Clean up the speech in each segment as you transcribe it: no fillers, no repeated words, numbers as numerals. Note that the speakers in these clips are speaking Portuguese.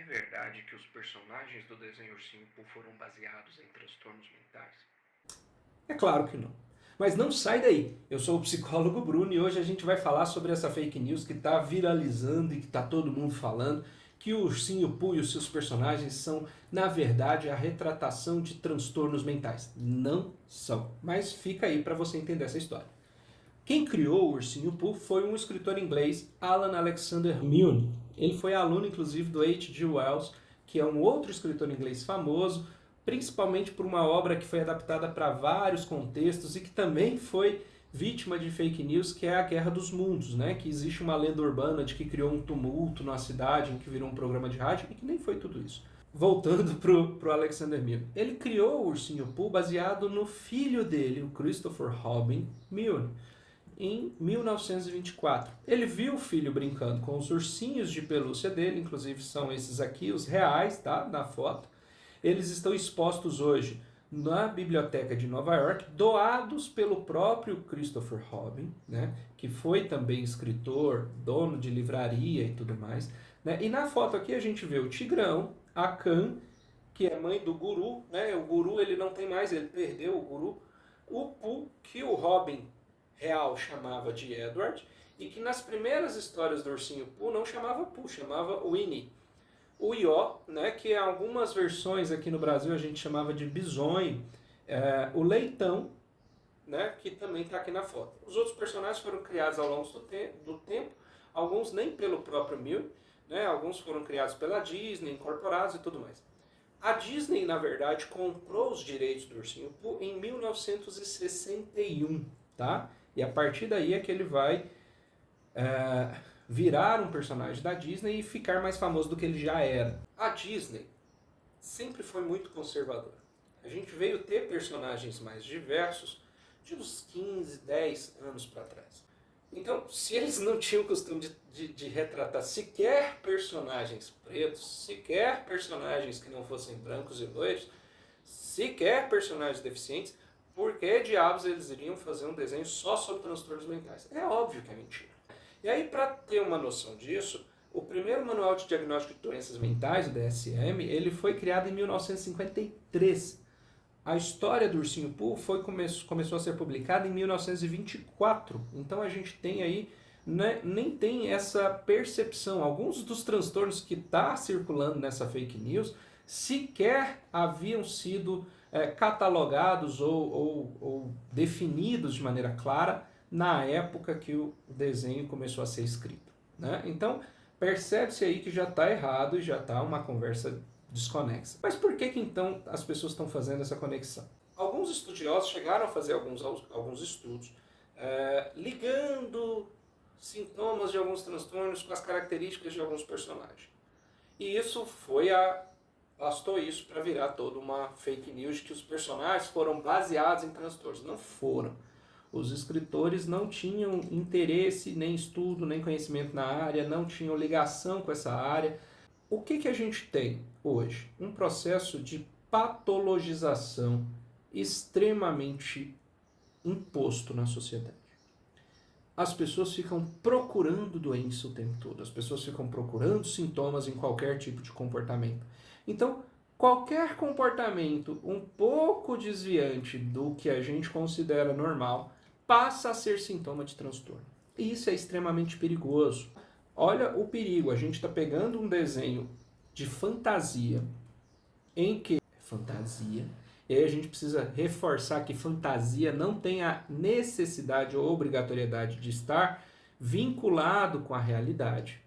verdade que os personagens do desenho Ursinho Pooh foram baseados em transtornos mentais? É claro que não. Mas não sai daí. Eu sou o psicólogo Bruno e hoje a gente vai falar sobre essa fake news que está viralizando e que está todo mundo falando, que o Ursinho Pooh e os seus personagens são, na verdade, a retratação de transtornos mentais. Não são. Mas fica aí para você entender essa história. Quem criou o Ursinho Pooh foi um escritor inglês, Alan Alexander Milne. Ele foi aluno, inclusive, do H.G. Wells, que é um outro escritor inglês famoso, principalmente por uma obra que foi adaptada para vários contextos e que também foi vítima de fake news, que é a Guerra dos Mundos, né? Que existe uma lenda urbana de que criou um tumulto na cidade, em que virou um programa de rádio, e que nem foi tudo isso. Voltando pro Alexander Milne. Ele criou o Ursinho Pooh baseado no filho dele, o Christopher Robin Milne, em 1924. Ele viu o filho brincando com os ursinhos de pelúcia dele, inclusive são esses aqui, os reais, tá? Na foto. Eles estão expostos hoje na Biblioteca de Nova York, doados pelo próprio Christopher Robin, né? Que foi também escritor, dono de livraria e tudo mais. Né? E na foto aqui a gente vê o Tigrão, a Khan, que é mãe do Guru, né? O Guru ele não tem mais, ele perdeu o Guru. O Pooh, que o Robin real chamava de Edward, e que nas primeiras histórias do Ursinho Pooh não chamava Pooh, chamava Winnie. O Ió, né, que em algumas versões aqui no Brasil a gente chamava de bisonho, o Leitão, né, que também está aqui na foto. Os outros personagens foram criados ao longo do tempo, alguns nem pelo próprio Milne, né, alguns foram criados pela Disney, incorporados e tudo mais. A Disney, na verdade, comprou os direitos do Ursinho Pooh em 1961, tá? E a partir daí é que ele vai virar um personagem da Disney e ficar mais famoso do que ele já era. A Disney sempre foi muito conservadora. A gente veio ter personagens mais diversos de uns 15, 10 anos para trás. Então, se eles não tinham o costume de retratar sequer personagens pretos, sequer personagens que não fossem brancos e loiros, sequer personagens deficientes, por que diabos eles iriam fazer um desenho só sobre transtornos mentais? É óbvio que é mentira. E aí, para ter uma noção disso, o primeiro manual de diagnóstico de doenças mentais, o DSM, ele foi criado em 1953. A história do Ursinho Pooh começou a ser publicada em 1924. Então a gente tem aí, né, nem tem essa percepção. Alguns dos transtornos que está circulando nessa fake news sequer haviam sido catalogados ou definidos de maneira clara na época que o desenho começou a ser escrito. Né? Então percebe-se aí que já está errado e já está uma conversa desconexa. Mas por que então as pessoas estão fazendo essa conexão? Alguns estudiosos chegaram a fazer alguns estudos ligando sintomas de alguns transtornos com as características de alguns personagens. E isso bastou isso para virar toda uma fake news de que os personagens foram baseados em transtornos. Não foram. Os escritores não tinham interesse, nem estudo, nem conhecimento na área, não tinham ligação com essa área. O que a gente tem hoje? Um processo de patologização extremamente imposto na sociedade. As pessoas ficam procurando doença o tempo todo, as pessoas ficam procurando sintomas em qualquer tipo de comportamento. Então, qualquer comportamento um pouco desviante do que a gente considera normal passa a ser sintoma de transtorno. E isso é extremamente perigoso. Olha o perigo, a gente está pegando um desenho de fantasia, em que fantasia, e aí a gente precisa reforçar que fantasia não tem a necessidade ou obrigatoriedade de estar vinculado com a realidade.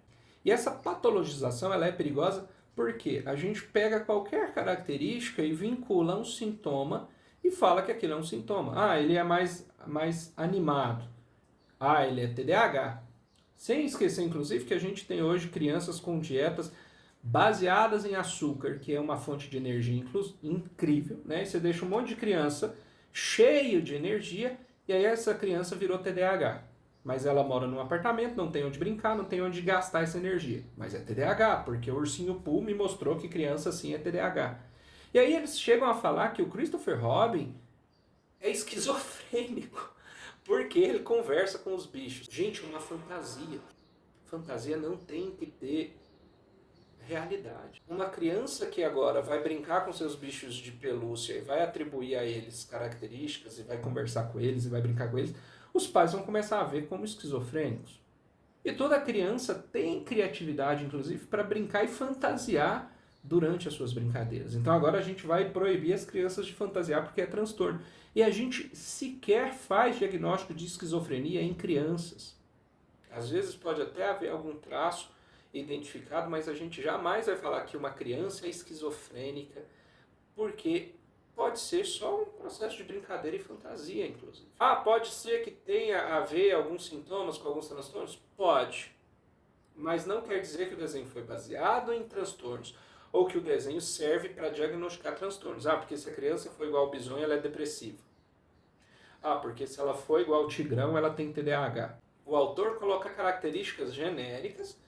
E essa patologização ela é perigosa porque a gente pega qualquer característica e vincula um sintoma e fala que aquilo é um sintoma. Ah, ele é mais animado. Ah, ele é TDAH. Sem esquecer, inclusive, que a gente tem hoje crianças com dietas baseadas em açúcar, que é uma fonte de energia incrível, né? E você deixa um monte de criança cheio de energia e aí essa criança virou TDAH. Mas ela mora num apartamento, não tem onde brincar, não tem onde gastar essa energia. Mas é TDAH, porque o Ursinho Pooh me mostrou que criança assim é TDAH. E aí eles chegam a falar que o Christopher Robin é esquizofrênico, porque ele conversa com os bichos. Gente, uma fantasia. Fantasia não tem que ter realidade. Uma criança que agora vai brincar com seus bichos de pelúcia e vai atribuir a eles características e vai conversar com eles e vai brincar com eles, os pais vão começar a ver como esquizofrênicos. E toda criança tem criatividade, inclusive, para brincar e fantasiar durante as suas brincadeiras. Então agora a gente vai proibir as crianças de fantasiar porque é transtorno. E a gente sequer faz diagnóstico de esquizofrenia em crianças. Às vezes pode até haver algum traço identificado, mas a gente jamais vai falar que uma criança é esquizofrênica, porque pode ser só um processo de brincadeira e fantasia, inclusive. Ah, pode ser que tenha a ver alguns sintomas com alguns transtornos? Pode. Mas não quer dizer que o desenho foi baseado em transtornos, ou que o desenho serve para diagnosticar transtornos. Ah, porque se a criança foi igual ao bisonho, ela é depressiva. Ah, porque se ela foi igual ao tigrão, ela tem TDAH. O autor coloca características genéricas,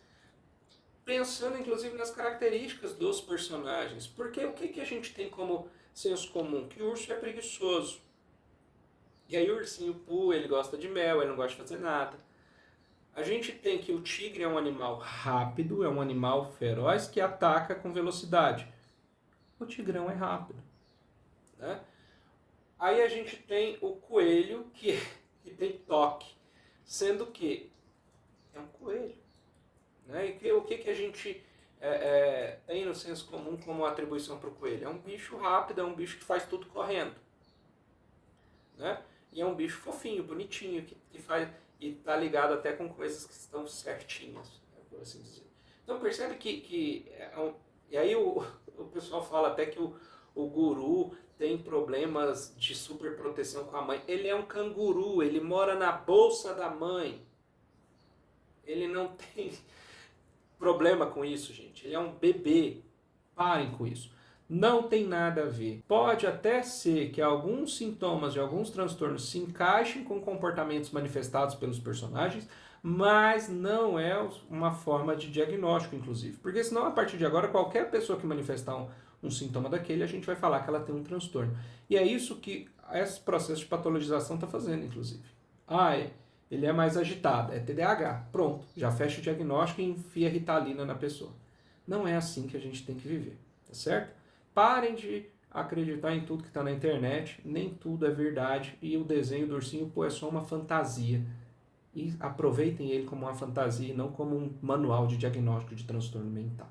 pensando inclusive nas características dos personagens. Porque o que a gente tem como senso comum? Que o urso é preguiçoso. E aí o ursinho Pooh, ele gosta de mel, ele não gosta de fazer nada. A gente tem que o tigre é um animal rápido, é um animal feroz que ataca com velocidade. O tigrão é rápido. Né? Aí a gente tem o coelho que tem toque, sendo que é um coelho. Né? E o que a gente tem no senso comum como atribuição para o coelho? É um bicho rápido, é um bicho que faz tudo correndo. Né? E é um bicho fofinho, bonitinho, que faz, e está ligado até com coisas que estão certinhas, né, por assim dizer. Então percebe e aí o pessoal fala até que o guru tem problemas de superproteção com a mãe. Ele é um canguru, ele mora na bolsa da mãe. Ele não tem problema com isso, gente. Ele é um bebê. Parem com isso. Não tem nada a ver. Pode até ser que alguns sintomas de alguns transtornos se encaixem com comportamentos manifestados pelos personagens, mas não é uma forma de diagnóstico, inclusive. Porque senão, a partir de agora, qualquer pessoa que manifestar um sintoma daquele, a gente vai falar que ela tem um transtorno. E é isso que esse processo de patologização está fazendo, inclusive. Ele é mais agitado, é TDAH. Pronto, já fecha o diagnóstico e enfia Ritalina na pessoa. Não é assim que a gente tem que viver, tá certo? Parem de acreditar em tudo que está na internet, nem tudo é verdade, e o desenho do ursinho Pooh é só uma fantasia. E aproveitem ele como uma fantasia e não como um manual de diagnóstico de transtorno mental.